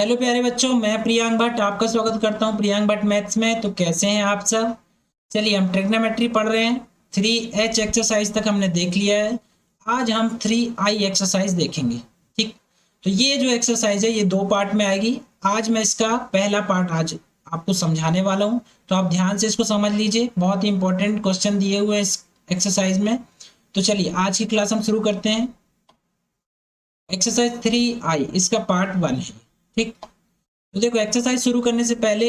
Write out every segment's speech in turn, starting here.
Hello प्यारे बच्चों, मैं प्रियांक भट्ट आपका स्वागत करता हूं प्रियांक भट्ट मैथ्स में। तो कैसे हैं आप सब। चलिए, हम ट्रिग्नोमेट्री पढ़ रहे हैं। 3H एक्सरसाइज तक हमने देख लिया है। आज हम 3I एक्सरसाइज देखेंगे। ठीक। तो ये जो एक्सरसाइज है ये दो पार्ट में आएगी। आज मैं इसका पहला पार्ट आज आपको समझाने वाला हूँ, तो आप ध्यान से इसको समझ लीजिए। बहुत ही इंपॉर्टेंट क्वेश्चन दिए हुए हैं इस एक्सरसाइज में। तो चलिए आज की क्लास हम शुरू करते हैं। एक्सरसाइज 3I इसका पार्ट 1 है। ठीक। तो देखो, एक्सरसाइज शुरू करने से पहले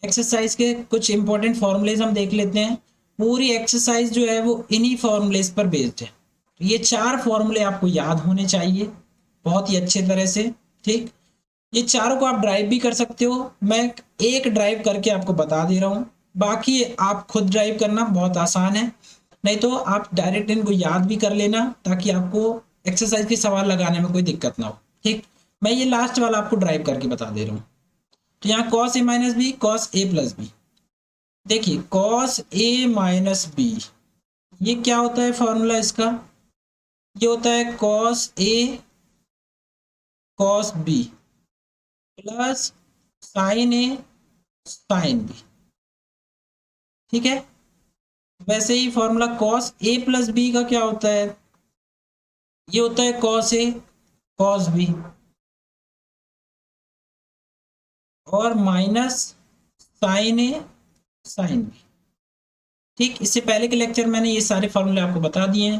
एक्सरसाइज के कुछ इंपॉर्टेंट फॉर्मूलेज हम देख लेते हैं। पूरी एक्सरसाइज जो है वो इन्हीं फॉर्मूलेज पर बेस्ड है। तो ये 4 फॉर्मूले आपको याद होने चाहिए बहुत ही अच्छे तरह से। ठीक। ये चारों को आप ड्राइव भी कर सकते हो। मैं एक ड्राइव करके आपको बता दे रहा हूँ, बाकी आप खुद ड्राइव करना बहुत आसान है। नहीं तो आप डायरेक्ट इनको याद भी कर लेना, ताकि आपको एक्सरसाइज के सवाल लगाने में कोई दिक्कत ना हो। ठीक। मैं ये लास्ट वाला आपको ड्राइव करके बता दे रहा हूँ। तो यहाँ cos A minus B, cos A plus B. देखिए, कॉस ए माइनस बी ये क्या होता है फॉर्मूला इसका। ये होता है cos A cos B plus sign A sine B. ठीक है। वैसे ही formula cos A plus B का क्या होता है, ये होता है कॉस ए कॉस बी और minus sign A sine B. ठीक। इससे पहले के लेक्चर मैंने ये सारे फॉर्मूले आपको बता दिए हैं।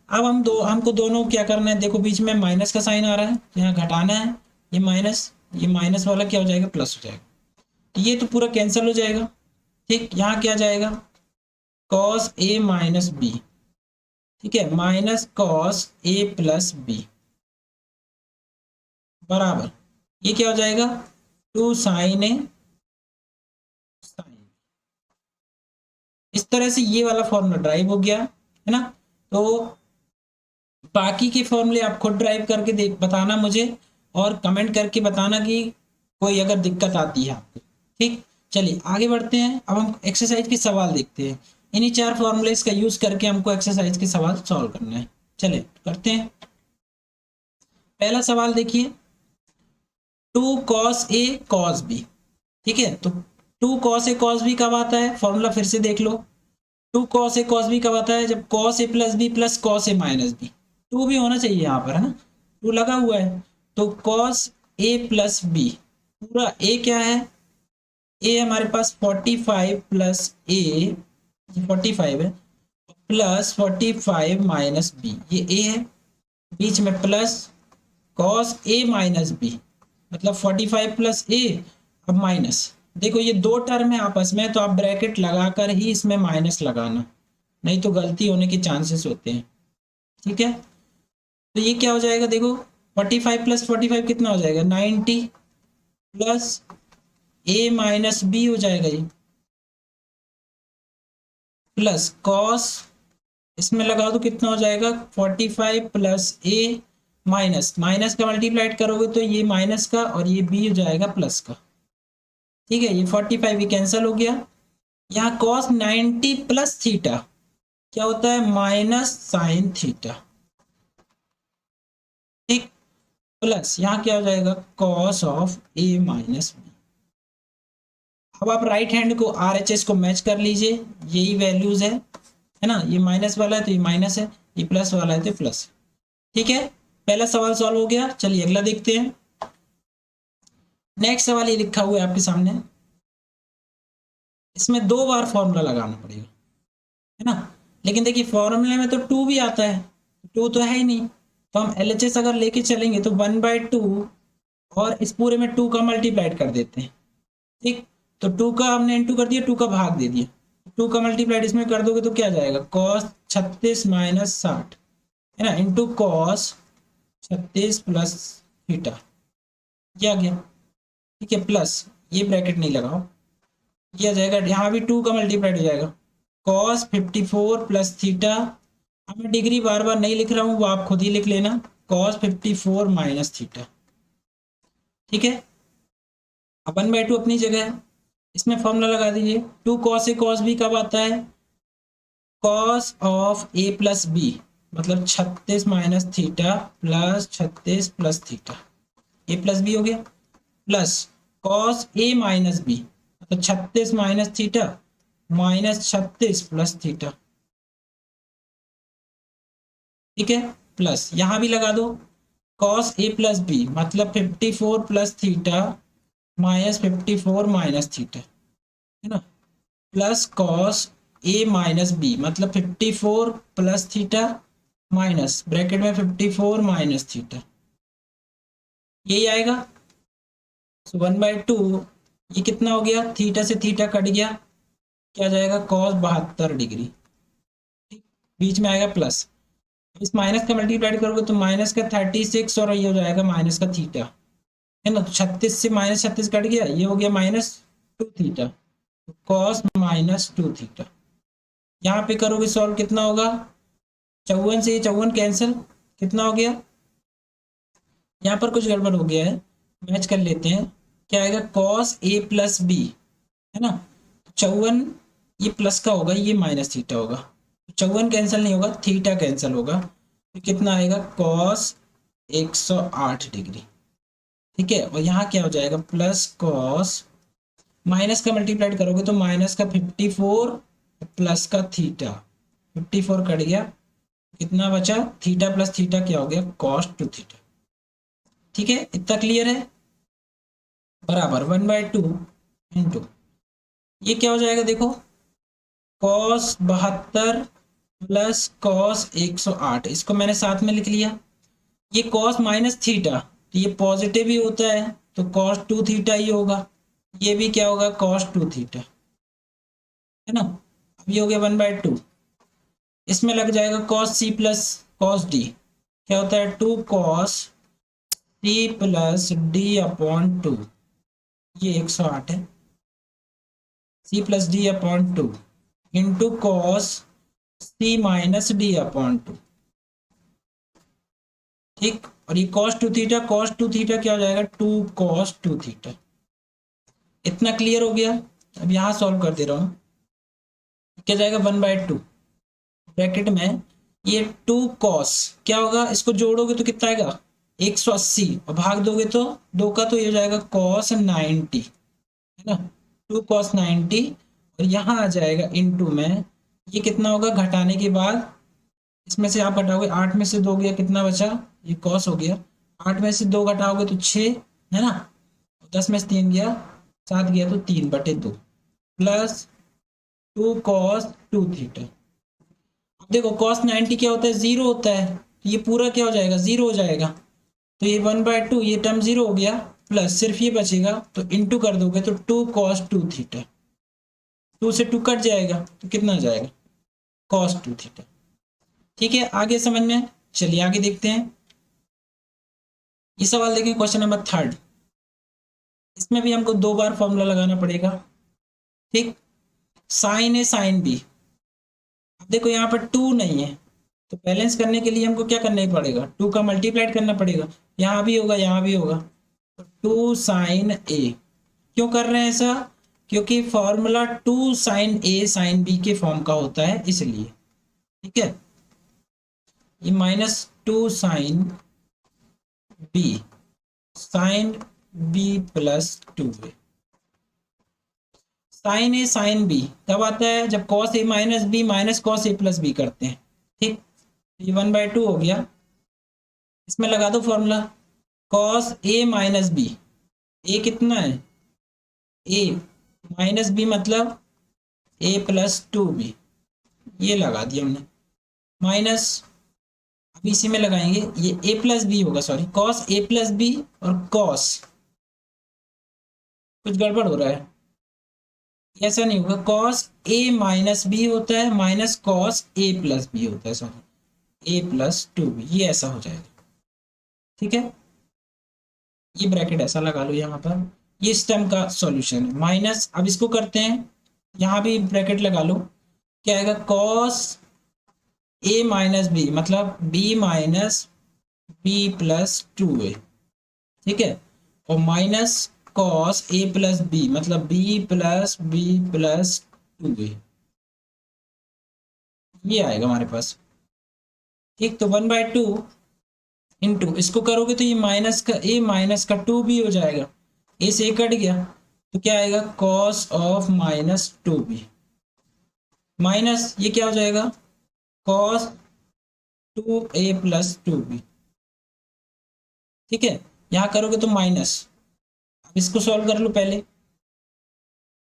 अब हमको दोनों क्या करना है। देखो, बीच में माइनस का साइन आ रहा है तो यहाँ घटाना है। ये माइनस वाला क्या हो जाएगा, प्लस हो जाएगा। तो ये तो पूरा कैंसिल हो जाएगा। ठीक। यहाँ क्या जाएगा, कॉस ए माइनस बी। ठीक है, minus cos A plus B बराबर ये क्या हो जाएगा, 2 साइन ए साइन। इस तरह से ये वाला फॉर्मूला ड्राइव हो गया है ना। तो बाकी के फॉर्मूले आप खुद ड्राइव करके देख बताना मुझे, और कमेंट करके बताना कि कोई अगर दिक्कत आती है आपको। ठीक। चलिए आगे बढ़ते हैं। अब हम एक्सरसाइज के सवाल देखते हैं। इन्हीं 4 फॉर्मूलेस का यूज करके हमको एक्सरसाइज के सवाल सॉल्व करना है। चलिए करते हैं। पहला सवाल देखिए, 2 cos A cos B। ठीक है। तो 2 cos A cos B कब आता है, फॉर्मूला फिर से देख लो। 2 cos A cos B कब आता है, जब cos A plus B plus cos A minus B. Two भी होना चाहिए यहाँ पर, है ना। टू लगा हुआ है तो cos A प्लस बी पूरा A क्या है, A हमारे पास 45 प्लस A 45 है, प्लस 45 माइनस बी ये A है, बीच में plus cos A minus B मतलब 45 प्लस A। अब माइनस, देखो ये दो टर्म है आपस में, तो आप ब्रैकेट लगाकर ही इसमें माइनस लगाना, नहीं तो गलती होने के चांसेस होते हैं। ठीक है। तो ये क्या हो जाएगा, देखो 45 प्लस 45 कितना हो जाएगा, 90 प्लस A माइनस बी हो जाएगा ये, प्लस कॉस इसमें लगा दो कितना हो जाएगा, 45 प्लस A माइनस माइनस का मल्टीप्लाइड करोगे तो ये माइनस का और ये बी हो जाएगा प्लस का। ठीक है। ये 45 भी कैंसिल हो गया। यहाँ कॉस 90 प्लस थीटा क्या होता है, माइनस साइन थीटा। ठीक। प्लस यहाँ क्या हो जाएगा, cos of A minus B. अब आप राइट हैंड को RHS को मैच कर लीजिए, यही वैल्यूज है ना। ये माइनस वाला है तो ये माइनस है, ये प्लस वाला है तो प्लस। ठीक है। पहला सवाल सॉल्व हो गया। चलिए अगला देखते हैं। नेक्स्ट सवाल ये लिखा हुआ है आपके सामने, इसमें 2 बार फॉर्मूला लगाना पड़ेगा, है ना। लेकिन देखिए फॉर्मूले में तो 2 भी आता है, 2 तो है ही नहीं, तो हम LHS अगर लेके चलेंगे तो 1/2 और इस पूरे में 2 का मल्टीप्लाइड कर देते हैं। ठीक। तो 2 का हमने इंटू कर दिया, 2 का भाग दे दिया, 2 का मल्टीप्लाइड इसमें कर दोगे तो क्या जाएगा, कॉस 36 माइनस 60 है ना, इंटू कॉस 36 प्लस थीटा। क्या गया। ठीक है। प्लस ये ब्रैकेट नहीं लगाओ, ये आ जाएगा, यहाँ भी 2 का मल्टीप्लाइड हो जाएगा, कॉस 54 प्लस थीटा। अब मैं डिग्री बार बार नहीं लिख रहा हूँ, वो आप खुद ही लिख लेना, कॉस 54 माइनस थीटा। ठीक है। अब 1/2 अपनी जगह है, इसमें फॉर्मूला लगा दीजिए। 2 cos A cos B कब आता है, cos of A plus B मतलब 36 minus theta plus 36 plus theta, A plus B हो गया, plus cos A minus B, तो 36 minus theta minus 36 plus theta. ठीक है, प्लस यहां भी लगा दो कॉस ए प्लस बी मतलब 54 plus theta minus 54 minus theta, है ना, plus cos A minus B मतलब 54 प्लस थीटा माइनस ब्रैकेट में 54 माइनस थीटा, यही आएगा। सो 1/2 ये कितना हो गया, थीटा से थीटा कट गया, क्या जाएगा कॉस 72 डिग्री, ठीक, बीच में आएगा प्लस, इस माइनस का मल्टीप्लाई करोगे तो माइनस का 36 और ये हो जाएगा माइनस का थीटा, है ना, तो 36 से माइनस 36 कट गया, ये हो गया -2 थीटा, कॉस -2 थीटा। यहाँ पे करोगे सॉल्व कितना होगा, 54 से ये 54 कैंसिल, कितना हो गया, यहाँ पर कुछ गड़बड़ हो गया है, मैच कर लेते हैं, क्या आएगा कॉस ए प्लस बी, है ना, 54 ये प्लस का होगा, ये माइनस थीटा होगा, 54 कैंसिल नहीं होगा, थीटा कैंसिल होगा, तो कितना आएगा कॉस 108 डिग्री। ठीक है, और यहाँ क्या हो जाएगा प्लस कॉस, माइनस का मल्टीप्लाइड करोगे तो माइनस का 54 प्लस का थीटा, 54 कट गया, कितना बचा थीटा प्लस थीटा क्या हो गया कॉस 2 थीटा। ठीक है, इतना क्लियर है, बराबर 1/2 इंटू ये क्या हो जाएगा देखो कॉस 72 प्लस कॉस 108, इसको मैंने साथ में लिख लिया, ये कॉस माइनस थीटा तो ये पॉजिटिव ही होता है तो कॉस 2 थीटा ही होगा, ये भी क्या होगा कॉस 2 थीटा, है ना। अब ये हो गया 1/2, इसमें लग जाएगा cos C plus cos D, क्या होता है 2 cos C plus D upon 2, ये 108 है, C plus D upon 2 into cos C minus D upon 2, ठीक, और ये कॉस 2 थीटा क्या हो जाएगा 2 कॉस 2 थीटा। इतना क्लियर हो गया। अब यहाँ सॉल्व कर दे रहा हूँ, क्या जाएगा 1/2 ब्रैकेट में ये 2 कॉस क्या होगा, इसको जोड़ोगे तो कितना आएगा 180 और भाग दोगे तो 2 का तो ये हो जाएगा कॉस 90, है ना, 2 कॉस 90, और यहाँ आ जाएगा इनटू में, ये कितना होगा घटाने के बाद, इसमें से आप घटाओगे 8 में से 2 गया कितना बचा, ये कॉस हो गया, 8 में से 2 घटाओगे तो 6, है ना, 10 में से 3 गया 7 गया तो 3/2 प्लस 2 कॉस 2 थीटा। अब देखो कॉस 90 क्या होता है 0 होता है, तो ये पूरा क्या हो जाएगा 0 हो जाएगा, तो ये 1/2 ये टर्म 0 हो गया, प्लस सिर्फ ये बचेगा तो इंटू कर दोगे तो 2 कॉस 2 थीटा, 2 से 2 कट जाएगा तो कितना आ जाएगा कॉस 2 थीटा। ठीक है, आगे समझ में, चलिए आगे देखते हैं, ये सवाल देखें क्वेश्चन नंबर 3, इसमें भी हमको 2 बार फॉर्मूला लगाना पड़ेगा, ठीक, साइन ए साइन बी, अब देखो यहाँ पर 2 नहीं है तो बैलेंस करने के लिए हमको क्या करना ही पड़ेगा 2 का मल्टीप्लाइड करना पड़ेगा, यहाँ भी होगा यहाँ भी होगा, तो 2 साइन ए, क्यों कर रहे हैं ऐसा, क्योंकि formula 2 sine A sine B के फॉर्म का होता है इसलिए, ठीक है, ये -2 sine B plus 2a, sine A sine B कब आता है जब cos A minus B minus cos A plus B करते हैं, ठीक, ये 1/2 हो गया, इसमें लगा दो formula cos A minus B, ए कितना है ए माइनस बी मतलब ए प्लस 2b, ये लगा दिया हमने, माइनस अब इसी में लगाएंगे ये ए प्लस बी होगा, sorry cos A plus B, और कॉस कुछ गड़बड़ हो रहा है, ऐसा नहीं होगा, कॉस ए माइनस बी होता है minus cos A plus B होता है, सॉरी ए प्लस 2b, ये ऐसा हो जाएगा, ठीक है, ये ब्रैकेट ऐसा लगा लो यहाँ पर, ये इस टर्म का सॉल्यूशन है माइनस, अब इसको करते हैं, यहाँ भी ब्रैकेट लगा लो, क्या आएगा कॉस ए माइनस बी मतलब B minus B plus 2a, ठीक है, और minus cos A plus B मतलब बी प्लस 2a, ये आएगा हमारे पास, ठीक, तो 1/2 इंटू इसको करोगे तो ये माइनस का 2b हो जाएगा, ए से ए कट गया तो क्या आएगा, cos of minus 2b minus ये क्या हो जाएगा, कॉस 2a प्लस 2b। ठीक है, यहाँ करोगे तो माइनस, अब इसको सॉल्व कर लो पहले।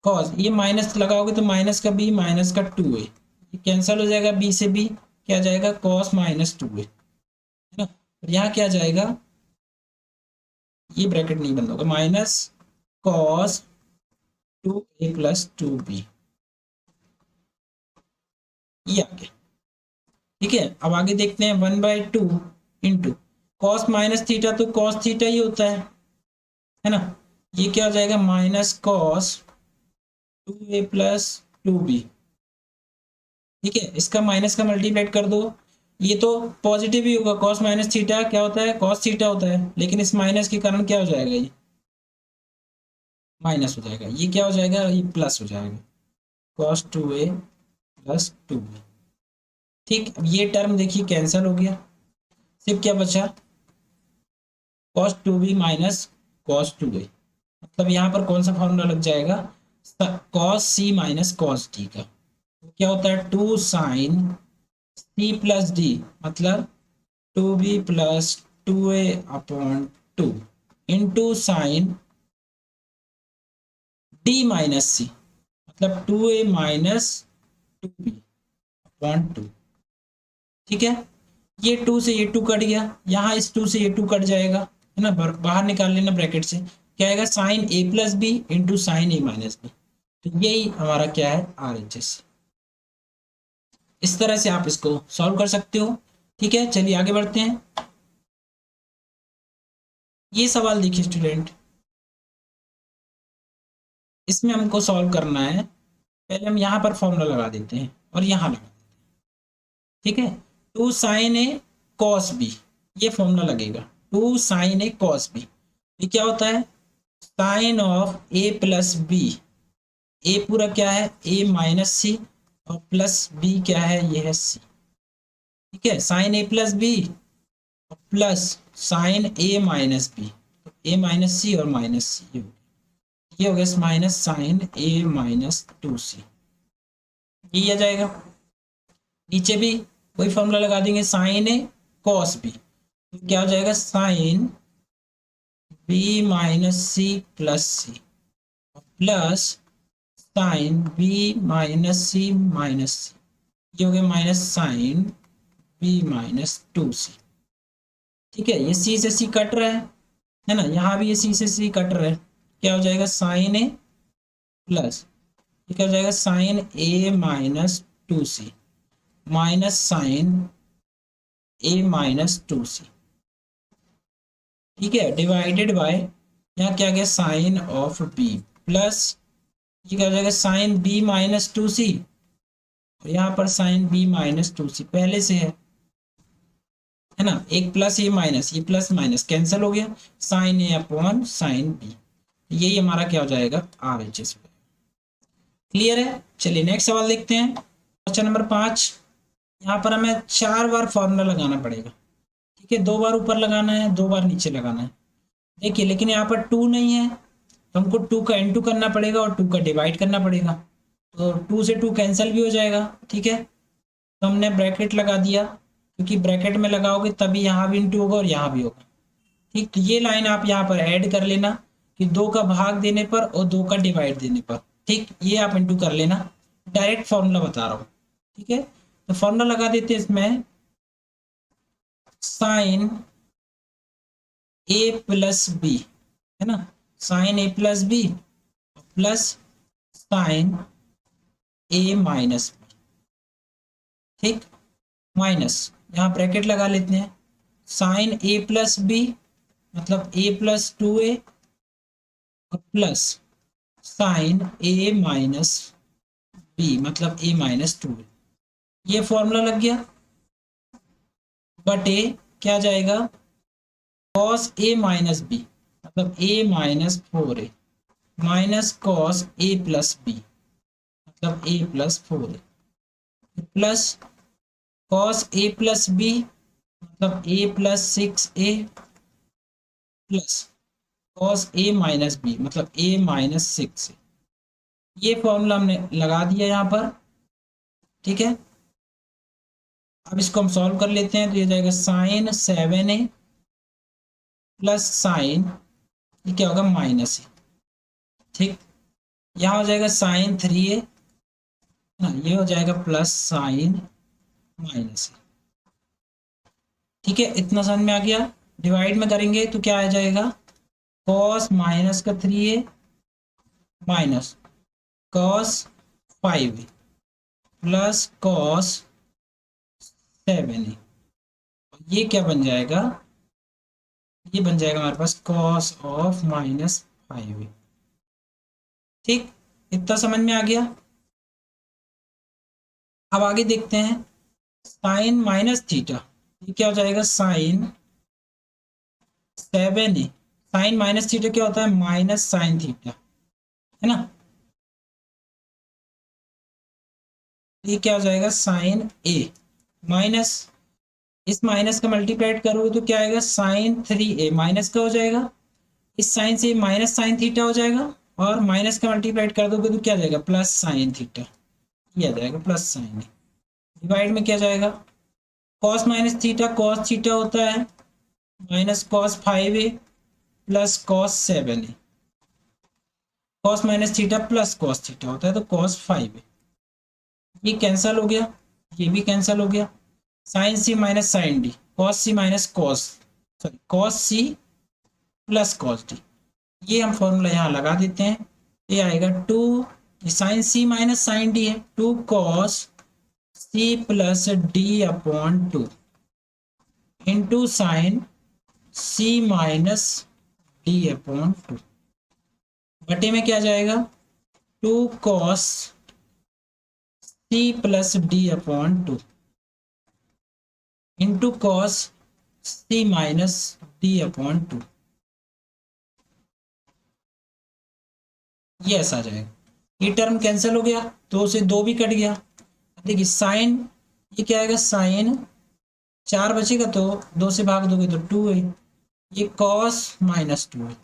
कॉस ये माइनस लगाओगे तो माइनस का b माइनस का 2a, ये कैंसिल हो जाएगा, b से b क्या जाएगा, कॉस माइनस 2a, है ना। और यहाँ क्या जाएगा, ये ब्रैकेट नहीं बंद होगा, minus cos 2a plus 2b, ये आ गया। ठीक है, अब आगे देखते हैं 1/2 इंटू कॉस माइनस थीटा, तो कॉस थीटा ही होता है ना। ये क्या हो जाएगा, minus cos 2a plus 2b। ठीक है, इसका माइनस का मल्टीप्लाइड कर दो, ये तो पॉजिटिव ही होगा, कॉस माइनस थीटा क्या होता है, कॉस थीटा होता है, लेकिन इस माइनस के कारण क्या हो जाएगा, ये माइनस हो जाएगा, ये क्या हो जाएगा, ये प्लस हो जाएगा, कॉस 2a प्लस 2b। ठीक, अब ये टर्म देखिए कैंसिल हो गया, सिर्फ क्या बचा, cos 2b minus cos 2a। मतलब यहाँ पर कौन सा फॉर्मूला लग जाएगा, cos C minus cos D का। तो क्या होता है, 2 साइन सी प्लस डी, मतलब 2b plus 2a upon 2 into sine D minus C, मतलब 2a माइनस 2b अपॉन 2। ठीक है, ये 2 से ये 2 कट गया, यहाँ इस 2 से ये 2 कट जाएगा, है ना, बाहर निकाल लेना ब्रैकेट से, क्या आएगा, sign A plus B into sine A minus B. तो यही हमारा क्या है, आर एच एस। इस तरह से आप इसको सॉल्व कर सकते हो। ठीक है, चलिए आगे बढ़ते हैं। ये सवाल देखिए स्टूडेंट, इसमें हमको सॉल्व करना है, पहले हम यहाँ पर फॉर्मूला लगा देते हैं और यहाँ लगा, ठीक है, 2 साइन ए कॉस बी, ये फॉर्मूला लगेगा, 2 साइन ए कॉस बी। ये क्या होता है, sine of A plus B, A पूरा क्या है, ए माइनस सी, और प्लस बी क्या है, ये है सी। ठीक है, sign A plus B plus sign A minus B, A minus सी और माइनस सी, ये हो गया minus sign A minus 2c, ये आ जाएगा। नीचे भी वही फॉर्मूला लगा देंगे, साइन ए कॉस बी, तो क्या हो जाएगा, sine B minus C plus C plus sine B minus C minus C, ये हो गया minus sign B minus 2c। ठीक है, ये सी से सी कट रहा है ना, यहाँ भी ये सी से सी कट रहा है, क्या हो जाएगा, साइन ए प्लस, ये क्या हो जाएगा, sign A minus 2c minus sign A minus 2c। ठीक है, डिवाइडेड बाय, यहाँ क्या गया, साइन ऑफ बी प्लस, ये क्या हो जाएगा, साइन बी माइनस 2c, और यहाँ पर साइन बी माइनस 2c पहले से है ना, एक प्लस ये प्लस माइनस कैंसिल हो गया, साइन ए अपॉन साइन बी, यही हमारा क्या हो जाएगा, आर एच एस। क्लियर है, चलिए नेक्स्ट सवाल देखते हैं, क्वेश्चन नंबर 5। यहाँ पर हमें 4 बार फॉर्मूला लगाना पड़ेगा। ठीक है, 2 बार ऊपर लगाना है, 2 बार नीचे लगाना है। देखिए, लेकिन यहाँ पर 2 नहीं है, तो हमको 2 का इनटू करना पड़ेगा और 2 का डिवाइड करना पड़ेगा, तो 2 से 2 कैंसिल भी हो जाएगा। ठीक है, तो हमने ब्रैकेट लगा दिया, क्योंकि ब्रैकेट में लगाओगे तभी यहाँ भी इंटू होगा और यहाँ भी होगा। ठीक, तो ये लाइन आप यहाँ पर ऐड कर लेना कि 2 का भाग देने पर और 2 का डिवाइड देने पर, ठीक, ये आप इंटू कर लेना, डायरेक्ट फॉर्मूला बता रहा हूँ। ठीक है, तो फॉर्मूला लगा देते हैं इसमें, साइन ए प्लस बी, है ना, sign A plus B plus sign A minus B. ठीक, माइनस, यहाँ ब्रैकेट लगा लेते हैं, साइन ए प्लस बी मतलब ए प्लस 2a और plus sign A minus B मतलब ए माइनस 2a, ये फॉर्मूला लग गया, बटे क्या जाएगा, कॉस ए माइनस बी मतलब ए minus 4a minus cos A plus B मतलब ए plus 4a plus cos A plus B मतलब ए plus 6a plus cos A minus B मतलब ए माइनस 6। ये फॉर्मूला हमने लगा दिया यहाँ पर, ठीक है। अब इसको हम सॉल्व कर लेते हैं, तो ये जाएगा साइन 7a प्लस साइन, ये क्या होगा माइनस ए, ठीक। यहाँ हो जाएगा साइन 3a ना, ये हो जाएगा प्लस साइन माइनस ए, ठीक है। इतना समझ में आ गया। डिवाइड में करेंगे तो क्या आ जाएगा, कॉस माइनस का 3a minus cos 5a plus cos 7a, ये क्या बन जाएगा, ये बन जाएगा हमारे पास कॉस ऑफ -5a, ठीक। इतना समझ में आ गया। अब आगे देखते हैं, साइन माइनस थीटा, ये क्या हो जाएगा sign 7a। Sign minus theta क्या होता है, माइनस साइन थीटा, है ना। ये क्या हो जाएगा साइन a माइनस, इस माइनस का मल्टीप्लाइड करोगे तो क्या आएगा साइन 3a, माइनस का हो जाएगा, इस साइन से माइनस साइन थीटा हो जाएगा, और माइनस का मल्टीप्लाइड कर दोगे तो क्या आ जाएगा प्लस साइन थीटा, ये आ जाएगा प्लस साइन। डिवाइड में क्या जाएगा, cos minus theta cos theta होता है minus cos 5a plus cos 7a, cos minus theta plus cos theta होता है तो कॉस 5a, ये कैंसल हो गया, ये भी कैंसल हो गया। Sine C minus sine D, cos C minus cos, sorry cos C plus cos D, ये हम फॉर्मूला यहाँ लगा देते हैं। ये आएगा 2, sine C minus sine D है, 2 cos C plus D upon 2 into sine C minus D upon 2, बटे में क्या जाएगा 2 cos C plus D upon 2 into cos C minus D upon 2, ये ऐसा आ जाएगा। ये टर्म कैंसिल हो गया, 2 से 2 भी कट गया। देखिए साइन, ये क्या आएगा साइन 4 बचेगा तो 2 से भाग दोगे तो 2 है, ये कॉस माइनस 2 है।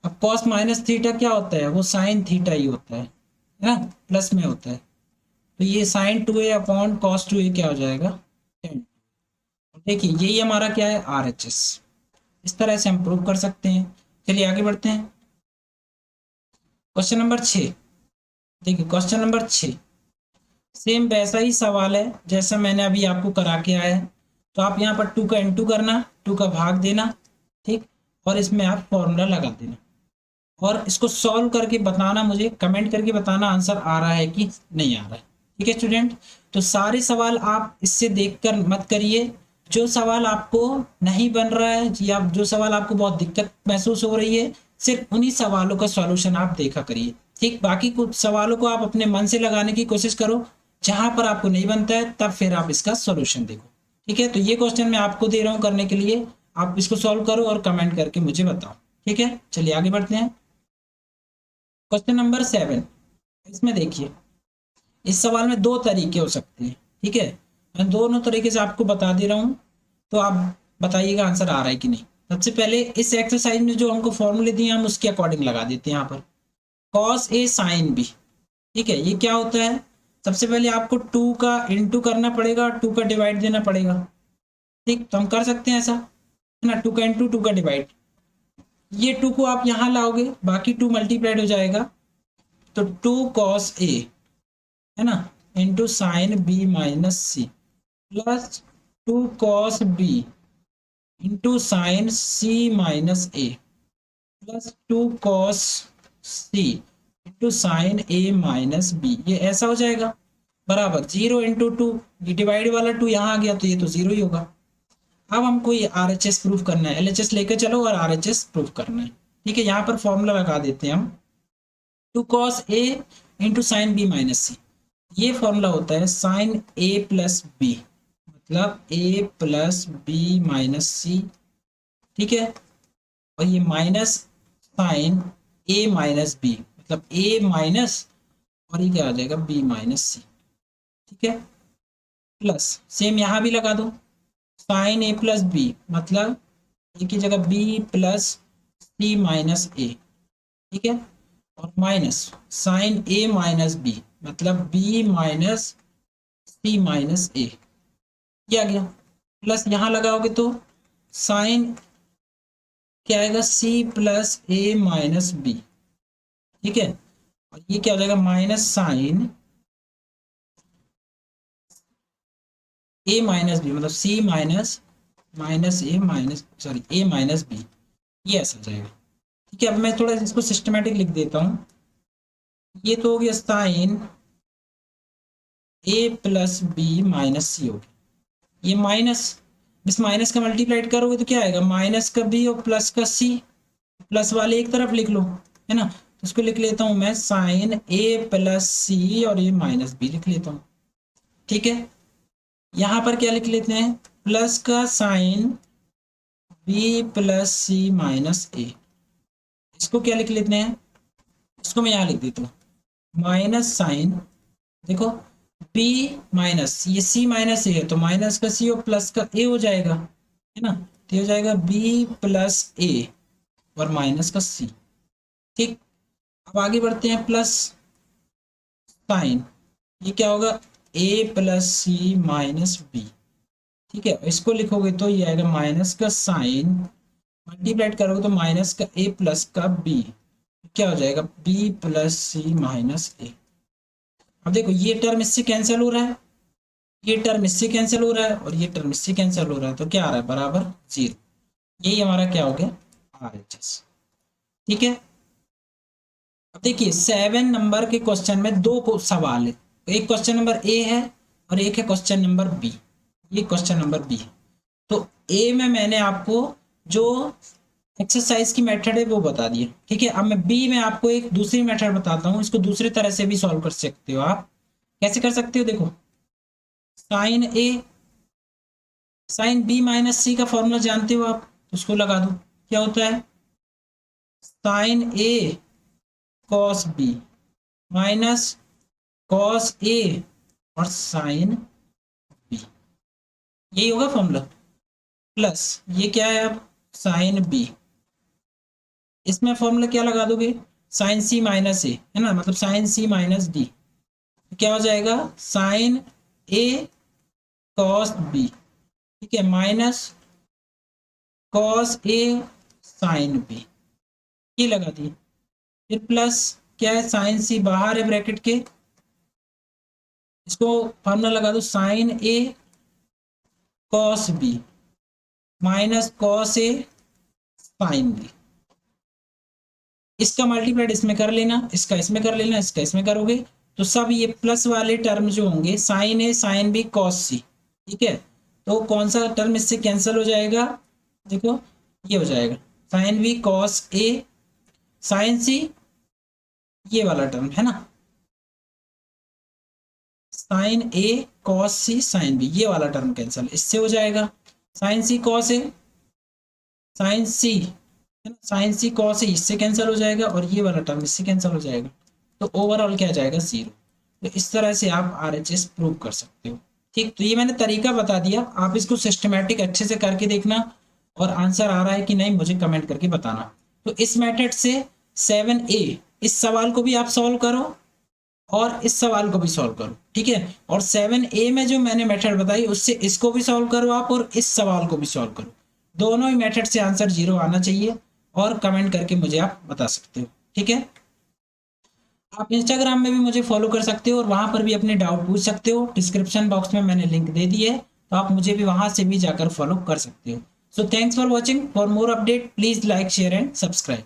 अब कॉस माइनस थीटा क्या होता है, वो साइन थीटा ही होता है ना, प्लस में होता है, तो ये sign 2a upon cos 2a क्या हो जाएगा 10। देखिए यही हमारा क्या है RHS, इस तरह से हम प्रूव कर सकते हैं। चलिए आगे बढ़ते हैं, क्वेश्चन नंबर 6। देखिए क्वेश्चन नंबर 6 सेम वैसा ही सवाल है जैसा मैंने अभी आपको करा के आया है, तो आप यहाँ पर 2 का इंटू करना, 2 का भाग देना, ठीक, और इसमें आप फॉर्मूला लगा देना, और इसको सॉल्व करके बताना, मुझे कमेंट करके बताना आंसर आ रहा है कि नहीं आ रहा है, ठीक है स्टूडेंट। तो सारे सवाल आप इससे देखकर मत करिए, जो सवाल आपको नहीं बन रहा है या जो सवाल आपको बहुत दिक्कत महसूस हो रही है, सिर्फ उन्हीं सवालों का सॉल्यूशन आप देखा करिए, ठीक। बाकी कुछ सवालों को आप अपने मन से लगाने की कोशिश करो, जहां पर आपको नहीं बनता है तब फिर आप इसका सॉल्यूशन देखो, ठीक है। तो ये क्वेश्चन मैं आपको दे रहा हूँ करने के लिए, आप इसको सॉल्व करो और कमेंट करके मुझे बताओ, ठीक है। चलिए आगे बढ़ते हैं, क्वेश्चन नंबर 7। इसमें देखिए, इस सवाल में 2 तरीके हो सकते हैं, ठीक है। मैं दोनों तरीके से आपको बता दे रहा हूँ, तो आप बताइएगा आंसर आ रहा है कि नहीं। सबसे पहले इस एक्सरसाइज में जो हमको फॉर्मूले दिए हम उसके अकॉर्डिंग लगा देते हैं। यहाँ पर कॉस ए साइन बी, ठीक है, ये क्या होता है, सबसे पहले आपको 2 का इंटू करना पड़ेगा और 2 का डिवाइड देना पड़ेगा, ठीक। तो हम कर सकते हैं ऐसा, है ना, 2 का इंटू 2 का डिवाइड, ये 2 को आप यहाँ लाओगे, बाकी 2 मल्टीप्लाइड हो जाएगा, तो 2 कॉस ए, है ना, into sine B minus C plus 2 cos B into sine C minus A plus 2 cos C into sine A minus B, ये ऐसा हो जाएगा बराबर 0 इंटू 2, ये डिवाइड वाला 2 यहाँ आ गया तो ये तो 0 ही होगा। अब हमको ये RHS प्रूफ करना है, LHS लेके चलो और RHS प्रूफ करना है, ठीक है। यहाँ पर फॉर्मूला लगा देते हैं हम, 2 cos A into sine B minus C, ये फॉर्मूला होता है साइन ए प्लस बी, मतलब ए प्लस बी माइनस सी, ठीक है। और ये minus sign A minus B, मतलब ए माइनस, और ये क्या आ जाएगा बी माइनस सी, ठीक है, प्लस सेम यहाँ भी लगा दो, साइन ए प्लस बी, मतलब ए की जगह बी प्लस सी माइनस ए, ठीक है, और minus sign A minus B, मतलब बी माइनस सी माइनस ए, ये आ गया। प्लस यहाँ लगाओगे तो साइन क्या आएगा, सी प्लस ए माइनस बी, ठीक है, और ये क्या हो जाएगा, minus sign A minus B, मतलब सी माइनस माइनस ए माइनस सॉरी ए माइनस बी, ये ऐसा हो जाएगा। ठीक है, अब मैं थोड़ा इसको सिस्टमेटिक लिख देता हूँ। ये तो हो गया साइन ए प्लस बी माइनस सी हो गया, ये माइनस, इस माइनस का मल्टीप्लाइड करोगे तो क्या आएगा, माइनस का बी और प्लस का सी, प्लस वाले एक तरफ लिख लो, है ना, तो इसको लिख लेता हूं मैं साइन ए प्लस सी और ये माइनस बी लिख लेता हूँ। ठीक है, यहां पर क्या लिख लेते हैं, प्लस का साइन बी प्लस सी माइनस ए, इसको क्या लिख लेते हैं, इसको मैं यहाँ लिख देता हूँ माइनस साइन, देखो बी माइनस ये सी माइनस ए है तो माइनस का सी और प्लस का ए हो जाएगा, है ना, तो हो जाएगा बी प्लस ए और माइनस का सी। ठीक, अब आगे बढ़ते हैं, प्लस साइन ये क्या होगा, ए प्लस सी माइनस बी, ठीक है, इसको लिखोगे तो ये आएगा माइनस का साइन, मल्टीप्लाइड करोगे तो माइनस का ए प्लस का बी, क्या हो जाएगा, बी प्लस सी माइनस ए। अब देखो ये टर्म इससे कैंसिल हो रहा है, ये टर्म इससे कैंसिल हो रहा है और ये टर्म इससे कैंसिल हो रहा है, तो क्या आ रहा है, बराबर 0, यही हमारा क्या हो गया, RHS। ठीक है, अब देखिए 7 नंबर के क्वेश्चन में दो सवाल है, एक क्वेश्चन नंबर ए है और एक है क्वेश्चन नंबर बी, ये क्वेश्चन नंबर बी है। तो ए में मैंने आपको जो एक्सरसाइज की मेथड है वो बता दिए, ठीक है, अब मैं बी में आपको एक दूसरी मेथड बताता हूँ, इसको दूसरी तरह से भी सॉल्व कर सकते हो आप। कैसे कर सकते हो, देखो sign A sine B minus सी का फॉर्मूला जानते हो आप, उसको लगा दो, क्या होता है, साइन ए कॉस बी माइनस कॉस ए और साइन बी, यही होगा फॉर्मूला, प्लस ये क्या है अब साइन बी, इसमें फॉर्मूला क्या लगा दोगे, साइन सी माइनस ए, है ना, मतलब साइन सी माइनस डी, क्या हो जाएगा, साइन ए कॉस बी, ठीक है, माइनस कॉस ए साइन बी, ये लगा दी, फिर प्लस क्या है, साइन सी बाहर है ब्रैकेट के, इसको फॉर्मूला लगा दो, साइन ए कॉस बी माइनस कॉस ए साइन बी, इसका मल्टीप्लाइड इसमें कर लेना, इसका इसमें कर लेना, इसका इसमें करोगे तो सब ये प्लस वाले टर्म जो होंगे, sign A sine B cos सी, ठीक है, तो कौन सा टर्म इससे कैंसिल हो जाएगा, देखो ये हो जाएगा sine B cos A sign सी, ये वाला टर्म है ना, साइन ए कॉस सी साइन बी, ये वाला टर्म कैंसिल इससे हो जाएगा, sign C cos A sign सी, है ना, साइन सी कॉस ए इससे कैंसिल हो जाएगा और ये वाला टर्म इससे कैंसिल हो जाएगा, तो ओवरऑल क्या जाएगा 0। तो इस तरह से आप RHS प्रूव कर सकते हो। ठीक, तो ये मैंने तरीका बता दिया, आप इसको सिस्टमेटिक अच्छे से करके देखना और आंसर आ रहा है कि नहीं मुझे कमेंट करके बताना। तो इस मेथड से 7A इस सवाल को भी आप सॉल्व करो और इस सवाल को भी सॉल्व करो, ठीक है, और 7A में जो मैंने मेथड बताई उससे इसको भी सॉल्व करो आप और इस सवाल को भी सॉल्व करो, दोनों ही मेथड से आंसर 0 आना चाहिए और कमेंट करके मुझे आप बता सकते हो। ठीक है, आप इंस्टाग्राम में भी मुझे फॉलो कर सकते हो और वहां पर भी अपने डाउट पूछ सकते हो, डिस्क्रिप्शन बॉक्स में मैंने लिंक दे दी है, तो आप मुझे भी वहां से भी जाकर फॉलो कर सकते हो। So thanks for watching, for more update please like share and subscribe.